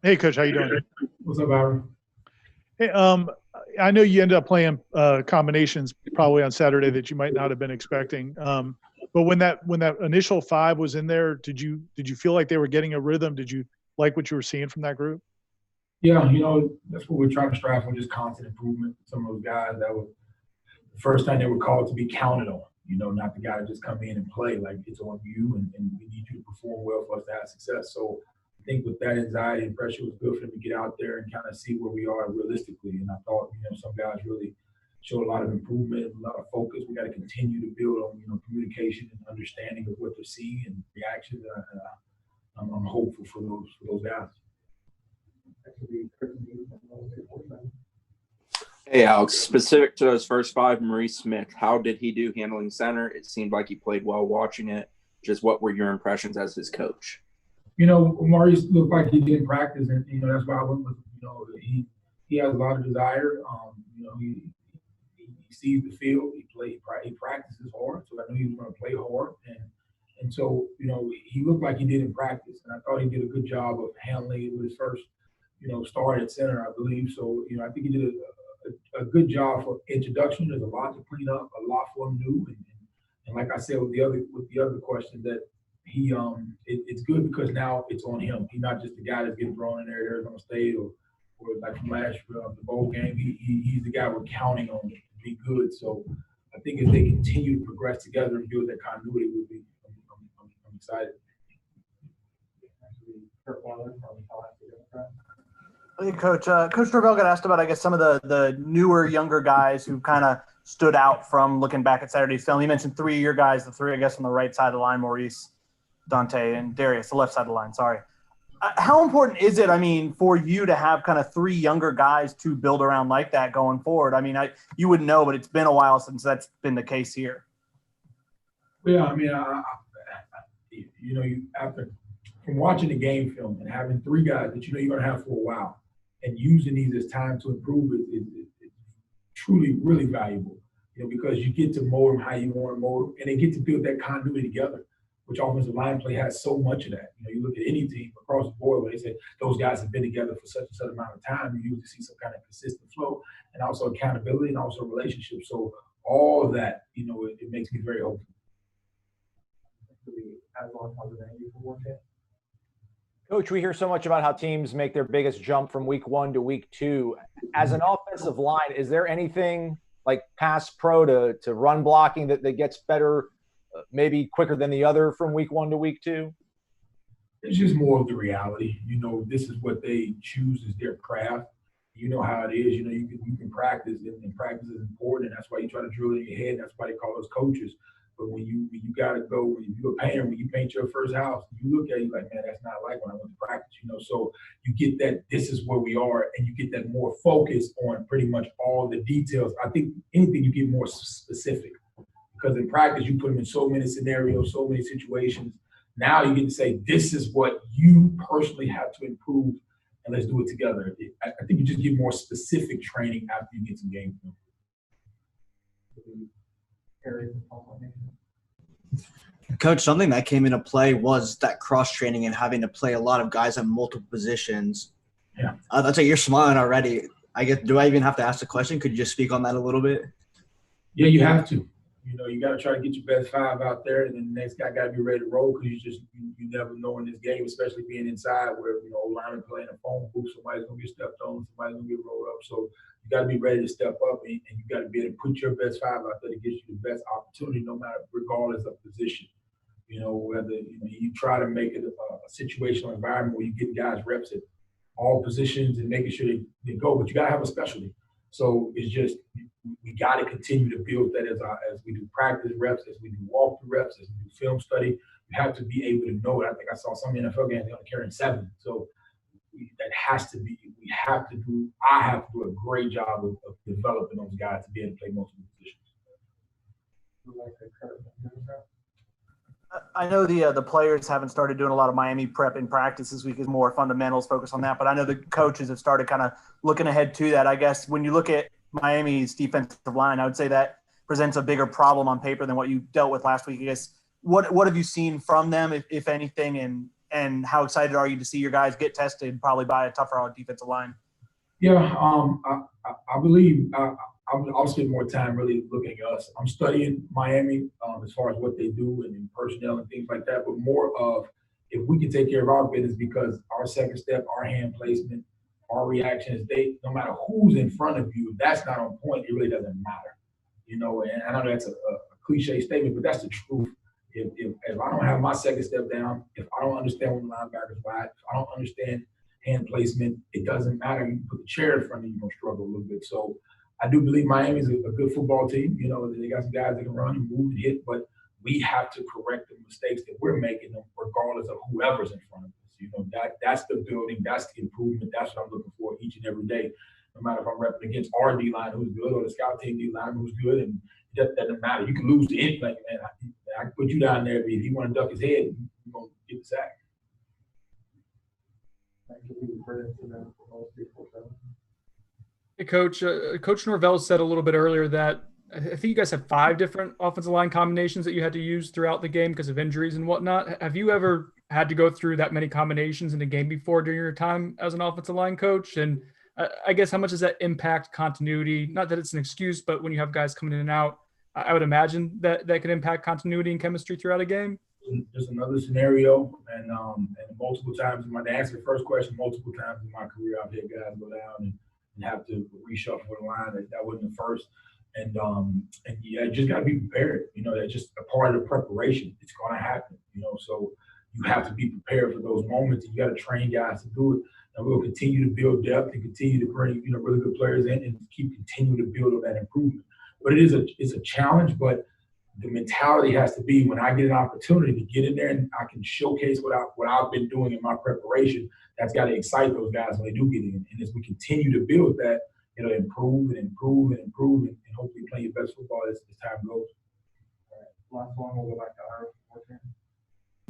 Hey, Coach, how you doing? What's up, Aaron? Hey, I know you ended up playing combinations probably on Saturday that you might not have been expecting. But when that initial five was in there, did you feel like they were getting a rhythm? Did you like what you were seeing from that group? Yeah, that's what we're trying to strive for, just constant improvement. Some of those guys that were the first time they were called to be counted on, not the guy to just come in and play. Like, it's on you, and we need you to perform well for us to have success. So I think with that anxiety and pressure, it was good for them to get out there and kind of see where we are realistically. And I thought, some guys really showed a lot of improvement, a lot of focus. We got to continue to build on, communication and understanding of what they're seeing and reactions. I'm hopeful for those guys. Hey, Alex, specific to those first five, Maurice Smith, how did he do handling center? It seemed like he played well watching it. Just what were your impressions as his coach? Maurice looked like he didn't practice, and that's why I went with he has a lot of desire. He sees the field. He practices hard, so I knew he was going to play hard, and so he looked like he did in practice, and I thought he did a good job of handling it with his first start at center, I believe. So I think he did a good job for introduction. There's a lot to clean up, a lot for him to do, and like I said with the other question, that it's good because now it's on him. He's not just the guy that's getting thrown in there at Arizona State or like from last year, the bowl game. He's the guy we're counting on to be good. So I think if they continue to progress together and build that continuity, I'm excited. Hey, Coach. Coach Norvell got asked about, I guess, some of the newer, younger guys who kind of stood out from looking back at Saturday's film. He mentioned three of your guys, the three, I guess, on the right side of the line, Maurice, Dontae, and Darius, the left side of the line, sorry. How important is it, for you to have kind of three younger guys to build around like that going forward? You wouldn't know, but it's been a while since that's been the case here. Yeah, after from watching the game film and having three guys that you're going to have for a while and using these as time to improve it's truly, really valuable, because you get to mold them how you want to mold them, and they get to build that continuity together, which offensive line play has so much of that. You look at any team across the board where they say those guys have been together for such and such amount of time, you usually see some kind of consistent flow and also accountability and also relationships. So all of that, it makes me very hopeful. Coach, we hear so much about how teams make their biggest jump from week 1 to week 2. As an offensive line, is there anything like pass pro to run blocking that gets better, maybe quicker than the other from week 1 to week 2? It's just more of the reality. This is what they choose as their craft. You know how it is. You can practice, and practice is important, and that's why you try to drill it in your head. That's why they call us coaches. But when you got to go, if you're a painter, when you paint your first house, you look at it like, man, that's not like when I went to practice, So you get that this is where we are, and you get that more focus on pretty much all the details. I think anything you get more specific, because in practice you put them in so many scenarios, so many situations. Now you get to say, this is what you personally have to improve, and let's do it together. I think you just get more specific training after you get some game film. Coach, something that came into play was that cross-training and having to play a lot of guys on multiple positions. Yeah. That's like you're smiling already. I guess, do I even have to ask the question? Could you just speak on that a little bit? Yeah, you have to. You got to try to get your best five out there, and then the next guy got to be ready to roll, because you never know in this game, especially being inside where, linemen playing a phone booth, somebody's going to get stepped on, somebody's going to get rolled up. So you got to be ready to step up, and you got to be able to put your best five out there to get you the best opportunity, no matter, regardless of position. Whether you try to make it a situational environment where you get guys reps at all positions and making sure they go, but you got to have a specialty. So it's just we got to continue to build that as we do practice reps, as we do walkthrough reps, as we do film study. You have to be able to know it. I think I saw some NFL games they're carrying 7. So that has to be. I have to do a great job of developing those guys to be able to play multiple positions. I know the players haven't started doing a lot of Miami prep in practice this week. Is more fundamentals focus on that, but I know the coaches have started kind of looking ahead to that. I guess when you look at Miami's defensive line, I would say that presents a bigger problem on paper than what you dealt with last week. I guess what have you seen from them, if anything, and and how excited are you to see your guys get tested probably by a tougher defensive line? Yeah, I believe I'll spend more time really looking at us. I'm studying Miami as far as what they do and personnel and things like that, but more of if we can take care of our business, because our second step, our hand placement, our reactions, no matter who's in front of you, if that's not on point, it really doesn't matter. You know, and I know that's a cliche statement, but that's the truth. If I don't have my second step down, if I don't understand when the linebackers wide, if I don't understand hand placement, it doesn't matter. You can put the chair in front of you, you're going to struggle a little bit. So I do believe Miami's a good football team. You know, they got some guys that can run and move and hit, but we have to correct the mistakes that we're making them regardless of whoever's in front of us. You know, that's the building, that's the improvement, that's what I'm looking for each and every day. No matter if I'm repping against our D-line who's good or the scout team D-line who's good, and that doesn't matter. You can lose to anything, man. I can put you down there, but if you want to duck his head, you're going to get the sack. Hey, Coach. Coach Norvell said a little bit earlier that I think you guys have 5 different offensive line combinations that you had to use throughout the game because of injuries and whatnot. Have you ever had to go through that many combinations in a game before during your time as an offensive line coach? And I guess how much does that impact continuity? Not that it's an excuse, but when you have guys coming in and out, I would imagine that could impact continuity and chemistry throughout a game. There's another scenario, and multiple times, to answer the first question, multiple times in my career, I've had guys go down and have to reshuffle the line. That wasn't the first. And yeah, you just got to be prepared. You know, that's just a part of the preparation. It's going to happen, you know, so you have to be prepared for those moments, and you got to train guys to do it. And we'll continue to build depth and continue to bring, you know, really good players in and continue to build on that improvement. But it's a challenge, but the mentality has to be when I get an opportunity to get in there and I can showcase what I've been doing in my preparation, that's got to excite those guys when they do get in. And as we continue to build that, you know, improve and hopefully play your best football as time goes. All right, last one, we'll go back to our Warchant.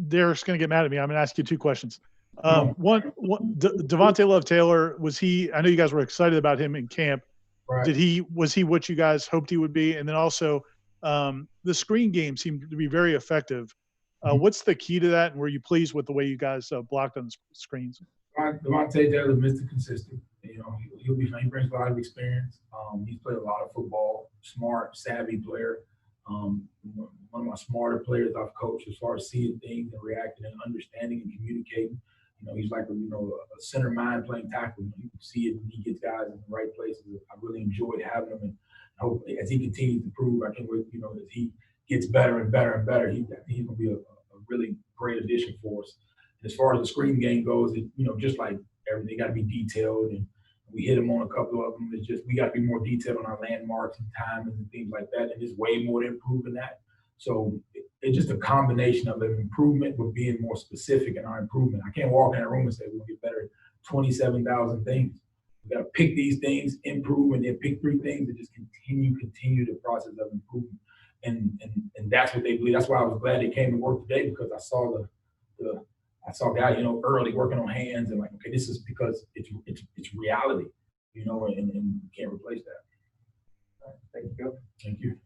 Derek's going to get mad at me. I'm going to ask you 2 questions. One, Devontay LoveTaylor, was he? I know you guys were excited about him in camp. Right. Was he what you guys hoped he would be? And then also, the screen game seemed to be very effective. What's the key to that? And were you pleased with the way you guys blocked on the screens? Devontay Taylor, Mr. Consistent. You know, he'll be fine. He brings a lot of experience. He's played a lot of football. Smart, savvy player. One of my smarter players I've coached as far as seeing things and reacting and understanding and communicating. You know, he's like a center mind playing tackle. You can see it when he gets guys in the right places. I really enjoyed having him, and hopefully as he continues to improve, I can't wait. You know, as he gets better and better and better, he's going to be a really great addition for us. And as far as the screen game goes, just like everything, got to be detailed, and we hit him on a couple of them. It's just we got to be more detailed on our landmarks and timing and things like that, and there's way more to improve in that. So it's just a combination of an improvement with being more specific in our improvement. I can't walk in that room and say we're going to get better at 27,000 things. We got to pick these things, improve, and then pick 3 things and just continue the process of improvement. And that's what they believe. That's why I was glad they came to work today, because I saw guys, early working on hands and like, okay, this is because it's reality, and you can't replace that. Thank you. Thank you.